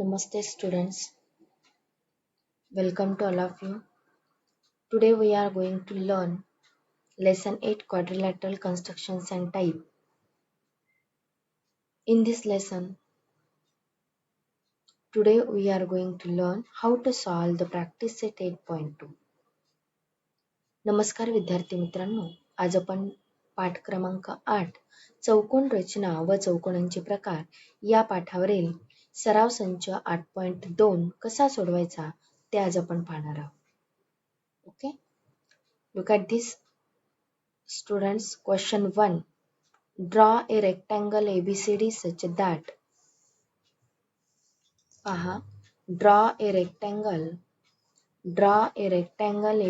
Namaste students, welcome to all of you. Today we are going to learn lesson 8 quadrilateral constructions and type. In this lesson, today we are going to learn how to solve the practice set 8.2. नमस्कार विद्यार्थी मित्रांनो, आज आपण पाठ क्रमांक 8 चौकोन रचना व चौकोनांचे प्रकार या पाठावरील सराव संच 8.2 कसा सोडवायचा ते आज आपण पाहणार आहोत. Okay, look at this. Students, question 1. Draw a rectangle ABCD such that draw a rectangle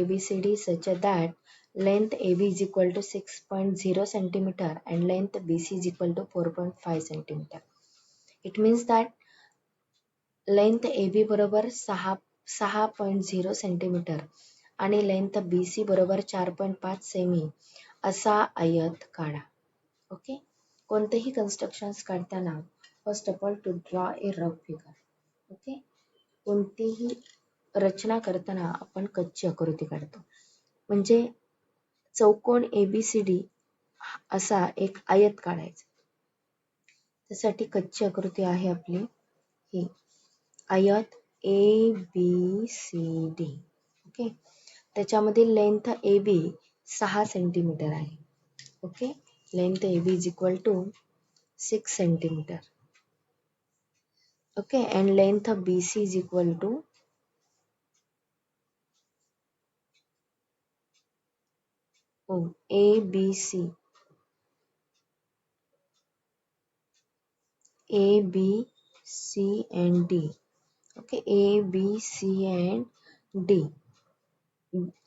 ABCD such that length AB is equal to 6.0 centimeter and length BC is equal to 4.5 centimeter. It means that length AB बरोबर 6.0 centimetre आणि length BC बरोबर 4.5 semi असा आयत काढा. Okay, कोणतेही constructions काढताना first of all to draw a rough figure. Okay, कोणतीही रचना करताना आपण कच्ची आकृती काढतो. म्हणजे चौकोन ABCD असा एक आयत काढायचा. त्यासाठी कच्ची आकृती आहे आपली ही आयत ABCD. ओके, त्याच्यामधील लेंथ AB 6 सेंटीमीटर आहे. Okay, length AB is equal to 6 centimeter. Okay, and length of BC is equal to ABC and D. Okay, ABC and D.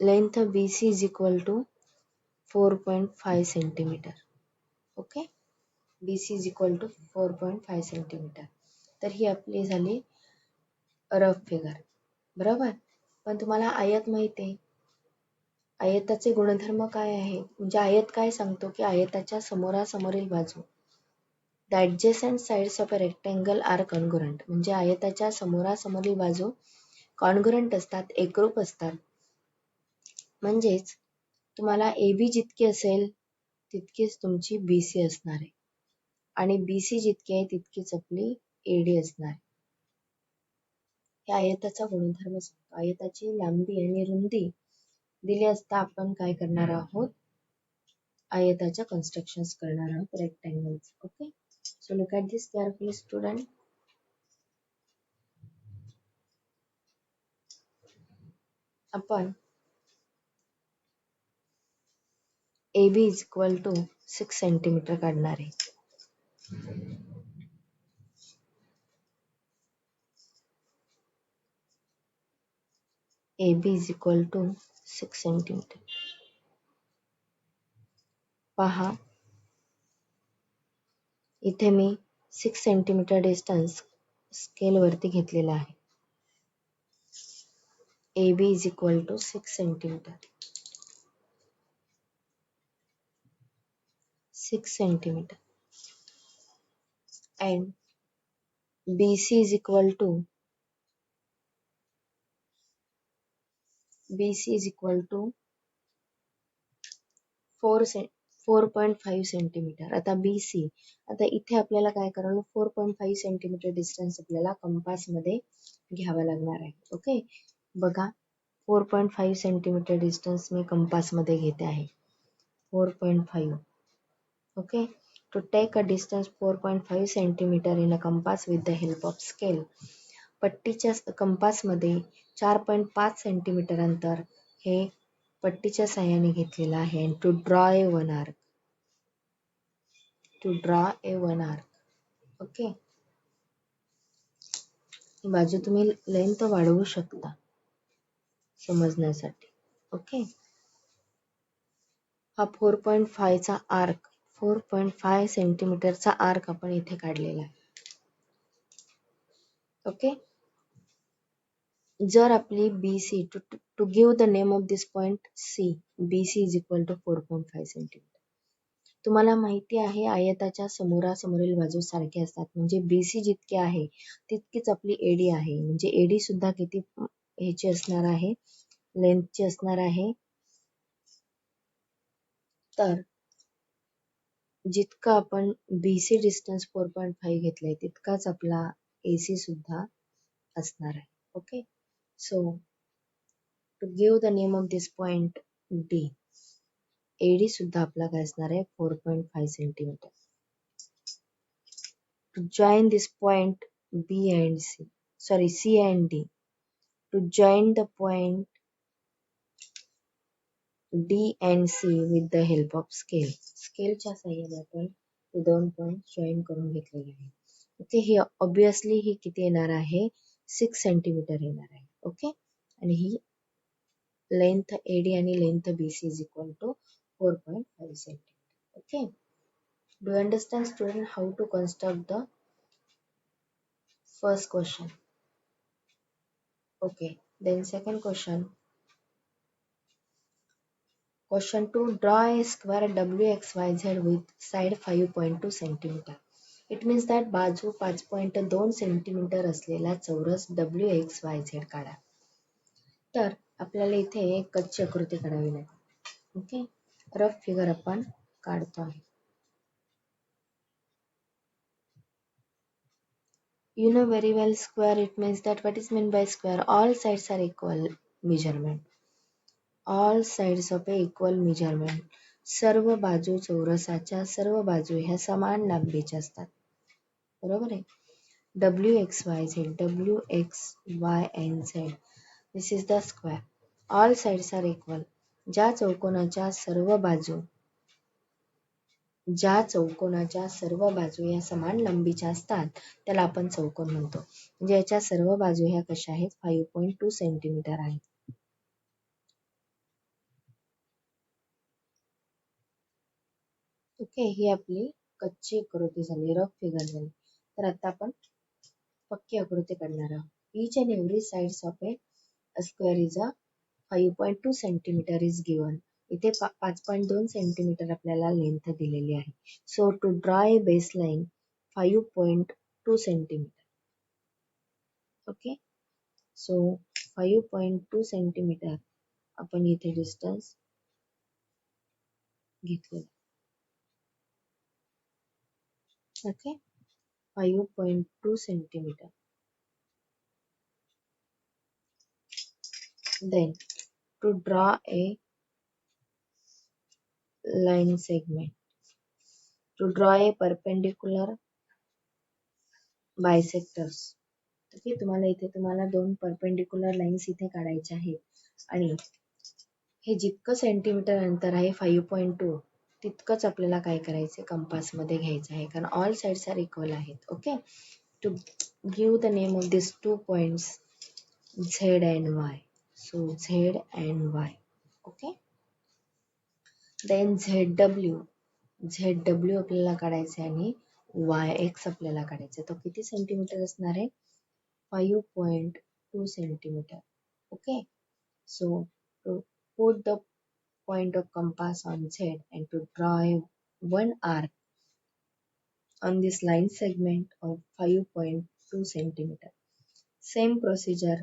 Length of BC is equal to 4.5 centimeter. Okay, BC is equal to 4.5 centimeter. तर ही आपली झाली rough figure. बरोबर, पण तुम्हाला आयत माहिती आहे. आयताचे गुणधर्म काय आहे, म्हणजे आयत काय सांगतो की आयताच्या समोरासमोरील बाजू the adjacent sides of a rectangle are congruent. म्हणजे आयताच्या समोरासमोरील बाजू कॉन्ग्रुएंट असतात, एकरूप असतात. म्हणजेच तुम्हाला AB जितकी असेल तितकीच तुमची BC असणार आहे आणि BC जितकी आहे तितकीच आपली AD असणार आहे. हे आयताचा गुणधर्म सांगतो. आयताची लांबी आणि रुंदी दिली असता आपण काय करणार आहोत, आयताच्या कन्स्ट्रक्शन्स करणार आहोत rectangles. Okay, so look at this carefully student. आपण AB is equal to 6 centimetre काढणार आहे. AB is equal to 6 centimetre. पहा, इथे मी 6 सेंटीमीटर डिस्टन्स स्केलवरती घेतलेला आहे. AB is equal to 6 centimetre. 6 centimetre and BC is equal to 4.5 centimetre. आता BC, आता इथे आपल्याला काय करावं, 4.5 सेंटीमीटर डिस्टन्स आपल्याला कंपासमध्ये घ्यावा लागणार आहे. ओके, बघा 4.5 सेंटीमीटर डिस्टन्स मी कंपासमध्ये घेते आहे. 4.5. Okay, to take a distance 4.5 centimeter in a compass with the help of scale. पट्टीच्या कंपासमध्ये 4.5 सेंटीमीटर अंतर हे पट्टीच्या साहाय्याने घेतलेलं आहे. To draw a one arc. Okay, ही बाजू तुम्ही लेंथ वाढवू शकता समजण्यासाठी. ओके, हा 4.5 चा आर्क, 4.5 सेंटीमीटरचा आर्क आपण इथे काढलेला आहे. ओके, जर आपली BC to give the name of this point C, BC is equal to 4.5 centimetre. तुम्हाला माहिती आहे आयताच्या समोरासमोरील बाजू सारखे असतात, म्हणजे BC जितके आहे तितकीच आपली AD आहे. म्हणजे AD सुद्धा किती ह्याची असणार आहे, लेंथची असणार आहे. तर जितका आपण BC डिस्टन्स 4.5 घेतलंय तितकाच आपला AC सुद्धा असणार आहे. Okay, so to give the name of this point D, AD सुद्धा आपला काय असणार आहे 4.5 centimetre. To join this point B and C, sorry C and D, to join the point D and C with the help of scale. स्केलच्या साह्याने आपण हे दोन point join करून घेतलेले आहे. ओके, ही ऑब्विसली ही किती येणार आहे 6 सेंटीमीटर येणार आहे. ओके, आणि ही लेंथ AD आणि length BC is equal to 4.5 centimetre. Okay, do you understand student how to construct the first question? Okay, then second question. Question 2. Draw a square WXYZ with side 5.2 cm. It means that बाजू 5.2 centimetre असलेला चौरस WXYZ काढा. तर आपल्याला इथे एक कच्ची आकृती काढावी लागेल. ओके, रफ फिगर आपण काढतो आहे. You know very well square, it means that what is meant by square? All sides are equal measurement. All sides of a equal measurement. सर्व बाजू चौरसाच्या सर्व बाजू ह्या समान लांबीच्या असतात. बरोबर आहे. WXYZ, WXY and Z. This is the square. All sides are equal. ज्या चौकोनाच्या सर्व बाजू या समान लांबीच्या असतात त्याला आपण चौकोन म्हणतो. म्हणजे याच्या सर्व बाजू ह्या कशा आहेत 5.2 सेंटीमीटर आहेत. ओके, ही आपली कच्ची आकृती झाली, रफ फिगर झाली. तर आता आपण पक्की आकृती काढणार आहोत. Each and every sides of a square is a 5.2 centimetre is given. इथे 5.2 सेंटीमीटर आपल्याला लेंथ दिलेली आहे. So to draw a base line 5.2 centimetre. Okay, so 5.2 centimetre आपण इथे डिस्टन्स घेतलेला. Okay, 5.2 centimetre. Then to draw a line segment, to draw a perpendicular bisectors. Okay, तुम्हाला दोन perpendicular lines इथे काढायच्या आहेत आणि हे जितकं सेंटीमीटर अंतर आहे 5.2 तितकंच आपल्याला काय करायचं कंपास मध्ये घ्यायचं आहे, कारण ऑल साइड्स आर इक्वल आहेत. Okay, to give the name of this two points Z and Y. So Z and Y. Okay. Then ZW आपल्याला काढायचे आणि YX आपल्याला काढायचे. तो किती सेंटीमीटर असणार आहे 5.2 centimetre. Okay, so to put the point of compass on Z and to draw one arc on this line segment of 5.2 centimeter. Same procedure.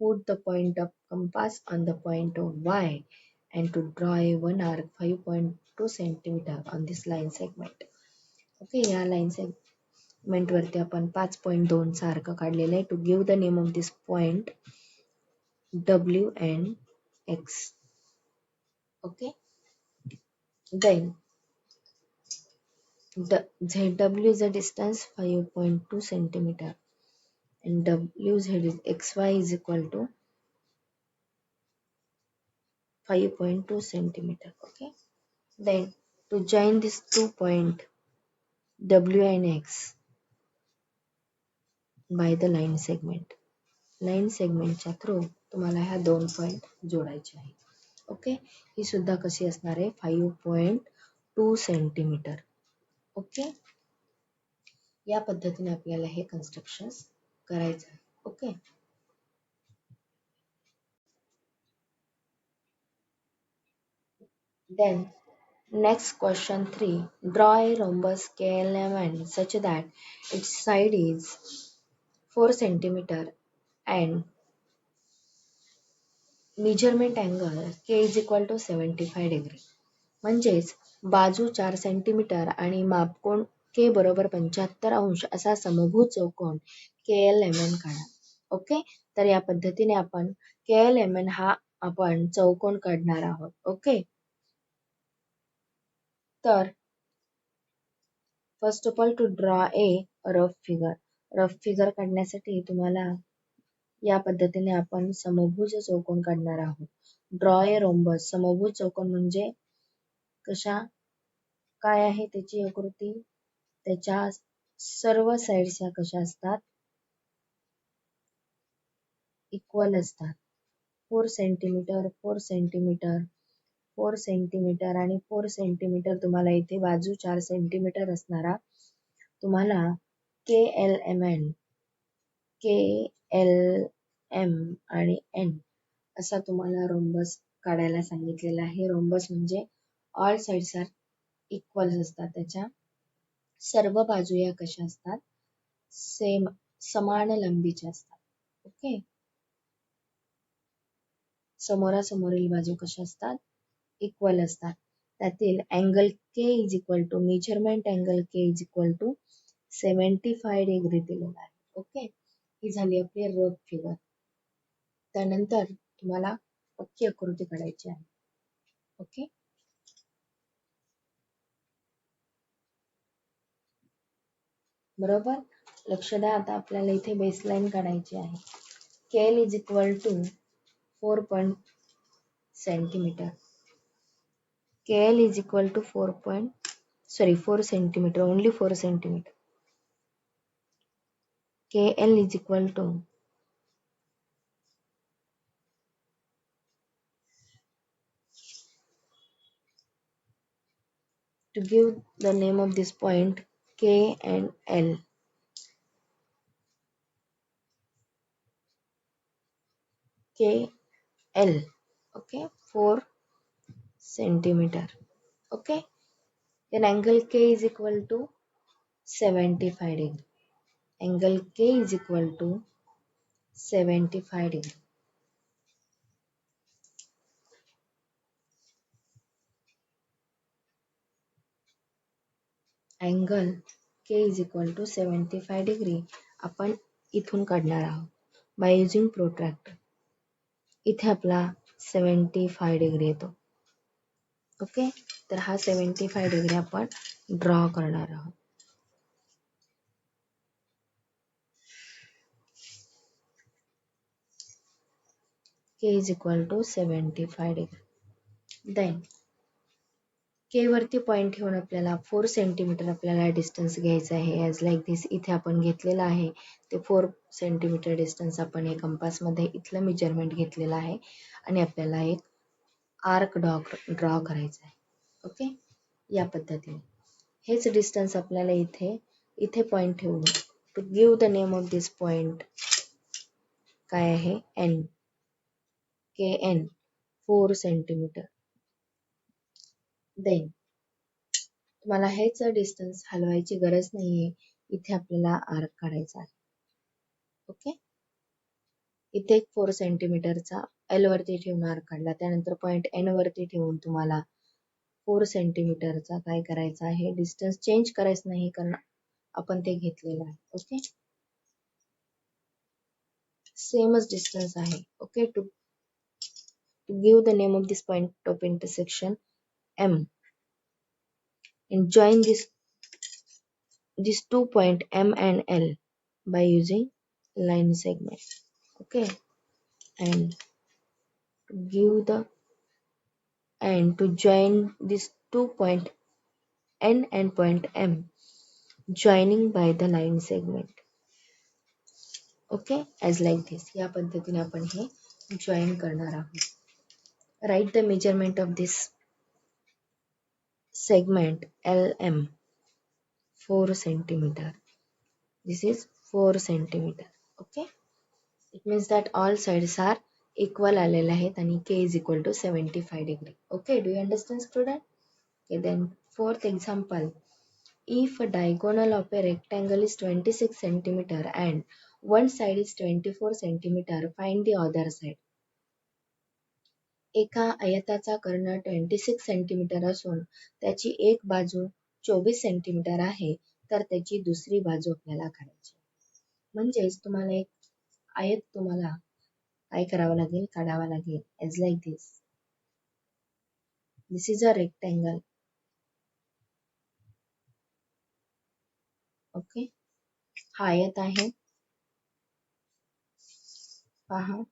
Put the point of compass on the point of Y and to draw one arc 5.2 centimeter on this line segment. Okay, या line segment वरती आपण 5.2 चा arc काढलेला आहे. To give the name of this point W and X. Okay, then the ZW is a distance 5.2 centimeter and WZ is XY is equal to 5.2 centimeter. Okay, then to join these 2 points W and X by the line segment. Line सेगमेंटच्या through तुम्हाला ह्या दोन point जोडायचे आहेत. Okay, ही सुद्धा कशी असणार आहे 5.2 सेंटीमीटर. ओके, या पद्धतीने आपल्याला हे कन्स्ट्रक्शन करायचं आहे. Okay, then Next question 3. Draw a rhombus KLMN such that its side is 4 centimeter and measurement angle K is equal to 75 degree. म्हणजेच बाजू 4 सेंटीमीटर आणि मापकोन के बरोबर 75 अंश असा समभुज चौकोन KLMN काढा. ओके, तर या पद्धतीने आपण KLMN हा आपण चौकोन काढणार आहोत. ओके, तर first of all to draw a rough figure. Rough figure काढण्यासाठी तुम्हाला या पद्धतीने आपण समभुज चौकोन काढणार आहोत. Draw a rhombus. समभुज चौकोन म्हणजे कशा काय आहे त्याची आकृती, त्याच्या सर्व साइड्स ह्या कशा असतात, इक्वल असतात. 4 सेंटीमीटर 4 सेंटीमीटर 4 सेंटीमीटर आणि 4 सेंटीमीटर तुम्हाला इथे बाजू 4 सेंटीमीटर असणारा तुम्हाला KLMN KLM आणि N असा तुम्हाला रोम्बस काढायला सांगितलेला आहे. रोम्बस म्हणजे ऑल साइड्स आर इक्वल असतात, त्याच्या सर्व बाजू या कशा असतात, सेम समान लांबीच्या असतात. ओके, समोरासमोरील बाजू कशा असतात, इक्वल असतात. त्यातील angle K is equal to measurement angle K is equal to 75 degree दिलेला आहे. ओके, ही झाली आपली रफ फिगर. त्यानंतर तुम्हाला पक्की आकृती काढायची आहे. ओके, बरोबर, लक्ष द्या. आता आपल्याला इथे बेसलाईन काढायची आहे. KL is equal to 4 centimetre. KL is equal to 4 centimeter, only 4 centimeter. KL is equal to give the name of this point K and L. KL, okay, 4 centimeter. Okay, then angle K is equal to 75 degree. Angle K is equal to 75 degree. Angle K is equal to 75 degree आपण इथून काढणार आहोत by using protractor. इथे आपला 75 degree येतो. Okay, तर हा 75 degree आपण ड्रॉ करणार आहोत. K is equal to 75 degree. Then K वरती पॉईंट ठेवून आपल्याला 4 सेंटीमीटर आपल्याला डिस्टन्स घ्यायचा आहे. ॲज लाईक दिस इथे आपण घेतलेलं आहे ते 4 सेंटीमीटर डिस्टन्स आपण हे कंपासमध्ये इथलं मेजरमेंट घेतलेलं आहे आणि आपल्याला एक आर्क ड्रॉ करायचा आहे. ओके, या पद्धतीने हेच डिस्टन्स आपल्याला इथे पॉईंट ठेवून to give the name of this point काय आहे, N KN 4 सेंटीमीटर. देन तुम्हाला हेच डिस्टन्स हलवायची गरज नाहीये, इथे आपल्याला आर्क काढायचा आहे. ओके, इथे 4 सेंटीमीटरचा L वरती ठेवून आर्क काढला, त्यानंतर पॉईंट N वरती ठेवून तुम्हाला 4 सेंटीमीटरचा काय करायचा आहे, डिस्टन्स चेंज करायचं नाही कारण आपण ते घेतलेलं आहे. ओके, सेमच डिस्टन्स आहे. Okay, to give the name of this point of intersection M and join these 2 point M and L by using line segment. Okay, and to join these 2 point N and point M joining by the line segment. Okay, as like this या पद्धतीने आपण हे join करणार आहोत. Write the measurement of this segment LM 4 centimeter. This is 4 centimeter. Okay, it means that all sides are equal आलेले आहेत आणि K is equal to 75 degree. Okay, do you understand student? Okay, then fourth example. If a diagonal of a rectangle is 26 centimeter and one side is 24 centimeter, find the other side. एका आयताचा कर्ण 26 centimetre असून त्याची एक बाजू 24 centimetre आहे, तर त्याची दुसरी बाजू आपल्याला काढायची. म्हणजेच तुम्हाला एक आयत तुम्हाला काय करावं लागेल, काढावा लागेल. As like this. This is a rectangle. Okay, हा आयत आहे. पहा,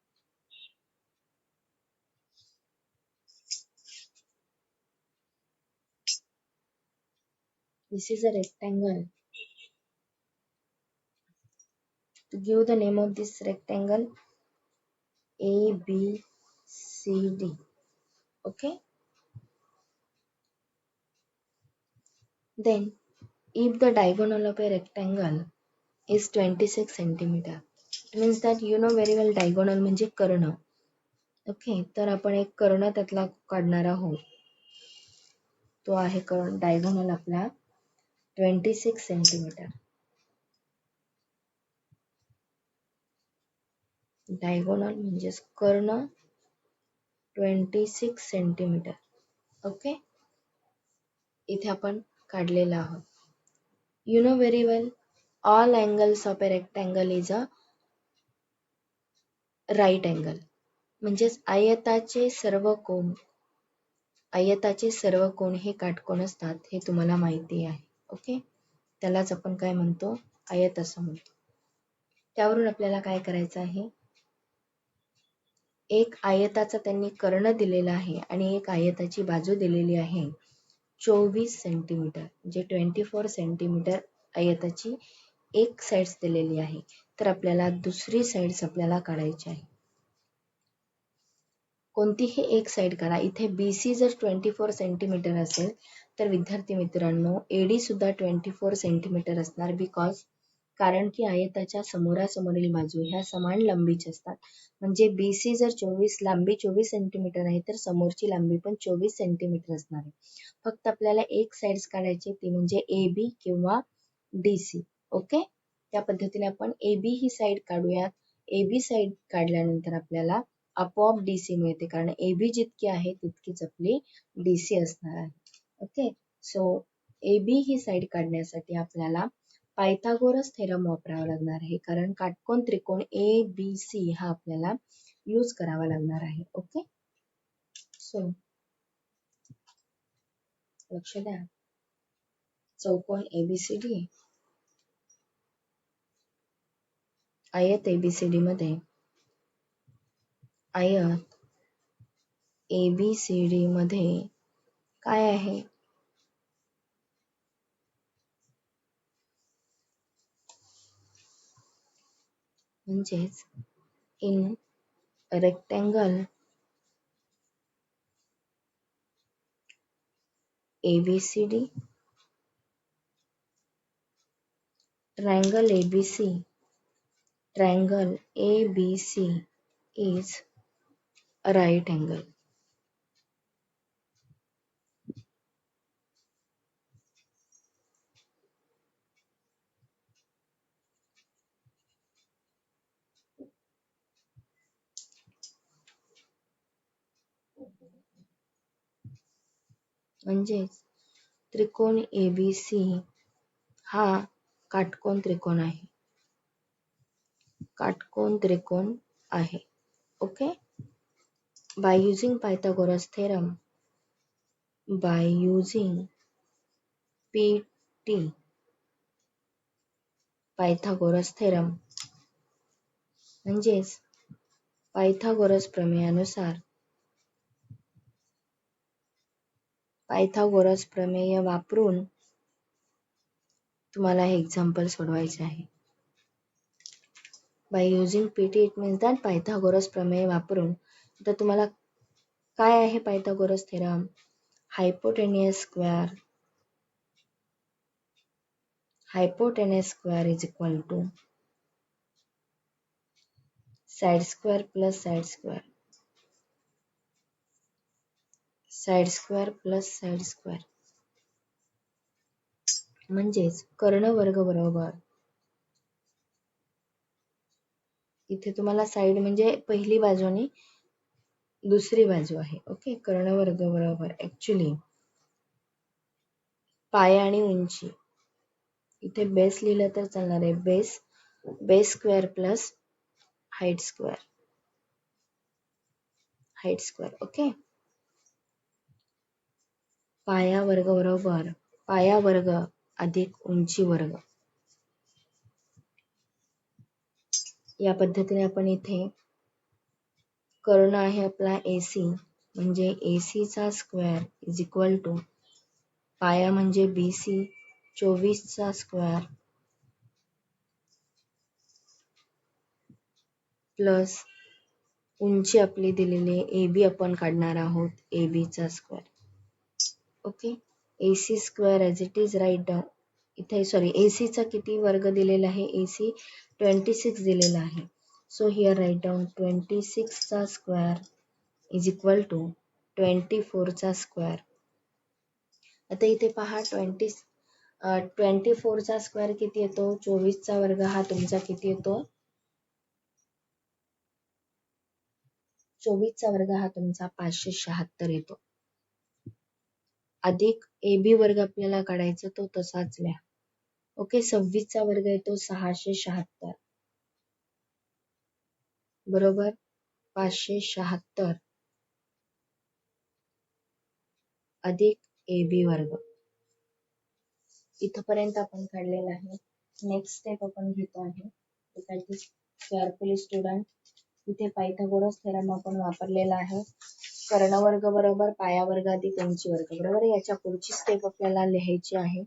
this is a rectangle. To give the name of this rectangle, A, B, C, D. Okay. Then, if the diagonal of a rectangle is 26 centimeter, it means that you know very well diagonal म्हणजे कर्ण. Okay, तर आपण एक कर्ण त्यातला काढणार आहोत. तो आहे कर्ण diagonal आपला 26 सेंटीमीटर. डायगोनल म्हणजेच कर्ण 26 सेंटीमीटर. ओके, इथे आपण काढलेला आहोत. You know very well all angles of a rectangle is a right angle. म्हणजेच आयताचे सर्व कोण हे काटकोन असतात हे तुम्हाला माहिती आहे. ओके, त्यालाच आपण काय म्हणतो, आयत असं म्हणतो. त्यावरून आपल्याला काय करायचं आहे, एक आयताचा त्यांनी कर्ण दिलेला आहे आणि एक आयताची बाजू दिलेली आहे 24 सेंटीमीटर, म्हणजे 24 सेंटीमीटर आयताची एक साइड्स दिलेली आहे. तर आपल्याला दुसरी साइड्स आपल्याला काढायची आहे. कोणतीही एक साइड काढा. इथे BC जर 24 सेंटीमीटर असेल तर विद्यार्थी मित्रांनो AD सुद्धा 24 सेंटीमीटर असणार, कारण की आयताच्या समोरासमोरील बाजू ह्या समान लांबीच्या असतात. म्हणजे BC जर लांबी 24 सेंटीमीटर आहे तर समोरची लांबी पण 24 सेंटीमीटर असणार आहे. फक्त आपल्याला एक साइड्स काढायची, ती म्हणजे AB किंवा DC. ओके, त्या पद्धतीने आपण AB ही साइड काढूयात. AB साइड काढल्यानंतर आपल्याला आपोआप DC मिळते, कारण AB जितकी आहे तितकीच आपली DC असणार आहे. ओके, सो AB ही साइड काढण्यासाठी आपल्याला पायथागोरस थेरम वापरावा लागणार आहे, कारण काटकोन त्रिकोण ABC हा आपल्याला यूज करावा लागणार आहे. ओके, सो लक्ष द्या. चौकोन ABCD, आयत ABCD मध्ये काय आहे, म्हणजेच in rectangle ABCD, triangle ABC is a right angle. म्हणजेच त्रिकोण ABC हा काटकोन त्रिकोण आहे. Okay, by using Pythagoras theorem, by using PT, Pythagoras theorem, म्हणजेच पायथागोरस प्रमेयानुसार, पायथागोरस प्रमेय वापरून तुम्हाला हे एक्झाम्पल सोडवायचे आहे. By using PT it means that Pythagoras प्रमेय वापरून, तर तुम्हाला काय आहे Pythagoras theorem, hypotenuse square is equal to side square plus side square म्हणजेच कर्ण वर्ग बरोबर, इथे तुम्हाला साईड म्हणजे पहिली बाजू आणि दुसरी बाजू आहे. ओके, कर्ण वर्ग बरोबर ऍक्च्युली पाया आणि उंची, इथे बेस लिहिलं तर चालणार आहे. Base square plus height square. Okay, पाया वर्ग बरोबर पाया वर्ग अधिक उंची वर्ग. या पद्धतीने आपण इथे कर्ण आहे आपला AC, म्हणजे AC चा स्क्वेअर इज इक्वल टू पाया म्हणजे BC 24 चा स्क्वेअर प्लस उंची आपली दिलेली AB आपण काढणार आहोत AB चा square. Okay, AC square as it is right down. इथे सॉरी AC चा किती वर्ग दिलेला आहे, AC 26 दिलेला आहे. सो हिअर राईट डाऊन 26 चा स्क्वेअर इज इक्वल टू 24 चा स्क्वेअर. आता इथे पहा 24 चा स्क्वेअर किती येतो, 24 चा वर्ग हा तुमचा किती येतो, 24 चा वर्ग हा तुमचा 576 येतो. अधिक AB वर्ग आपल्याला काढायचा, तो तसाच लिहा. ओके, 26 चा वर्ग येतो 676 बरोबर 576 अधिक AB वर्ग. इथपर्यंत आपण काढलेला आहे. नेक्स्ट स्टेप आपण घेतो आहे. केअरफुली स्टुडंट, इथे पायथागोरस थेरम आपण वापरलेला आहे. कर्ण वर्ग बरोबर पाया वर्ग अधिक उंची वर्ग बरोबर. याच्या पुढची स्टेप आपल्याला लिहायची आहे.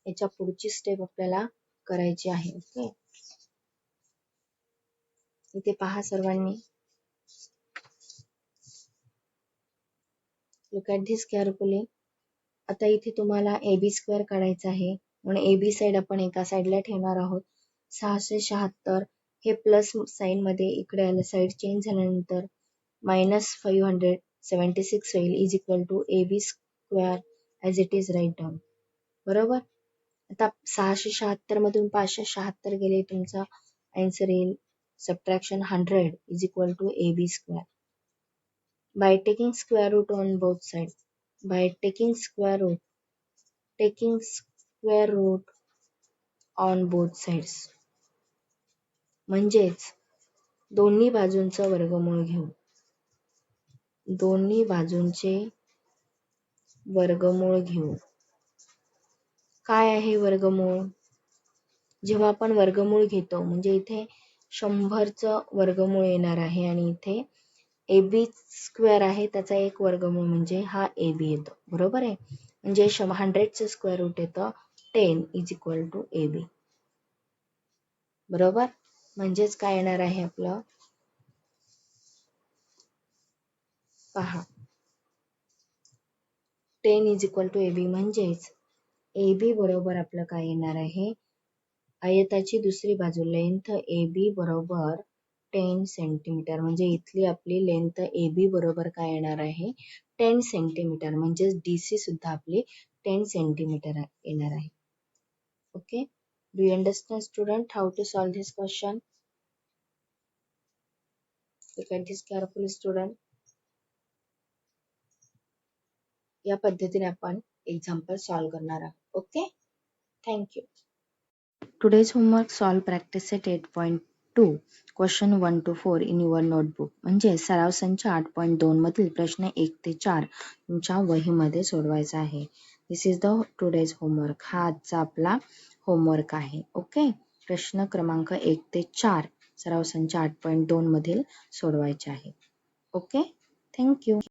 याच्या पुढची स्टेप आपल्याला करायची आहे. ओके, इथे पहा सर्वांनी, लुक ॲट धिस केअरफुली. आता इथे तुम्हाला AB स्क्वेअर काढायचा आहे, म्हणून AB साईड आपण एका साईडला ठेवणार आहोत. 676 हे प्लस साईन मध्ये इकडे आलं, साईड चेंज झाल्यानंतर -576 होईल is equal to AB square as it is right down बरोबर. आता 676 मधून 576 गेले, तुमचा आन्सर येईल subtraction 100 is equal to AB square. By taking square root on both sides, taking square root on both sides, म्हणजेच दोन्ही बाजूंचं वर्गमूळ घेऊ. दोन्ही बाजूंचे वर्गमूळ घेऊ. काय आहे वर्गमूळ? जेव्हा आपण वर्गमूळ घेतो म्हणजे इथे 100चं वर्गमूळ येणार आहे आणि इथे AB स्क्वेअर आहे, त्याचा एक वर्गमूळ म्हणजे हा AB येतो बरोबर आहे. म्हणजे 100चं स्क्वेअर रूट येतं 10 इज इक्वल टू AB बरोबर. म्हणजेच काय येणार आहे आपलं, पहा 10 इज इक्वल टू AB, म्हणजेच AB बरोबर आपलं काय येणार आहे, आयताची दुसरी बाजू लेंथ AB बरोबर 10 सेंटीमीटर. म्हणजे इथली आपली लेंथ AB बरोबर काय येणार आहे, 10 सेंटीमीटर. म्हणजेच DC सुद्धा आपली 10 सेंटीमीटर येणार आहे. Okay, do you understand student how to solve this question? Look at this carefully student. या पद्धतीने आपण एक्झाम्पल सॉल्व करणार आहोत. Okay, thank you. Today's homework, solve practice set 8.2 question 1 to 4 in your notebook. म्हणजे सराव संच 8.2 मधील प्रश्न 1 ते 4 तुमच्या वहीमध्ये सोडवायचा आहे. दिस इज द टुडेज होमवर्क. हा आजचा आपला होमवर्क आहे. ओके, प्रश्न क्रमांक 1 ते 4 सराव संच 8.2 मधील सोडवायचे आहे. Okay, thank you.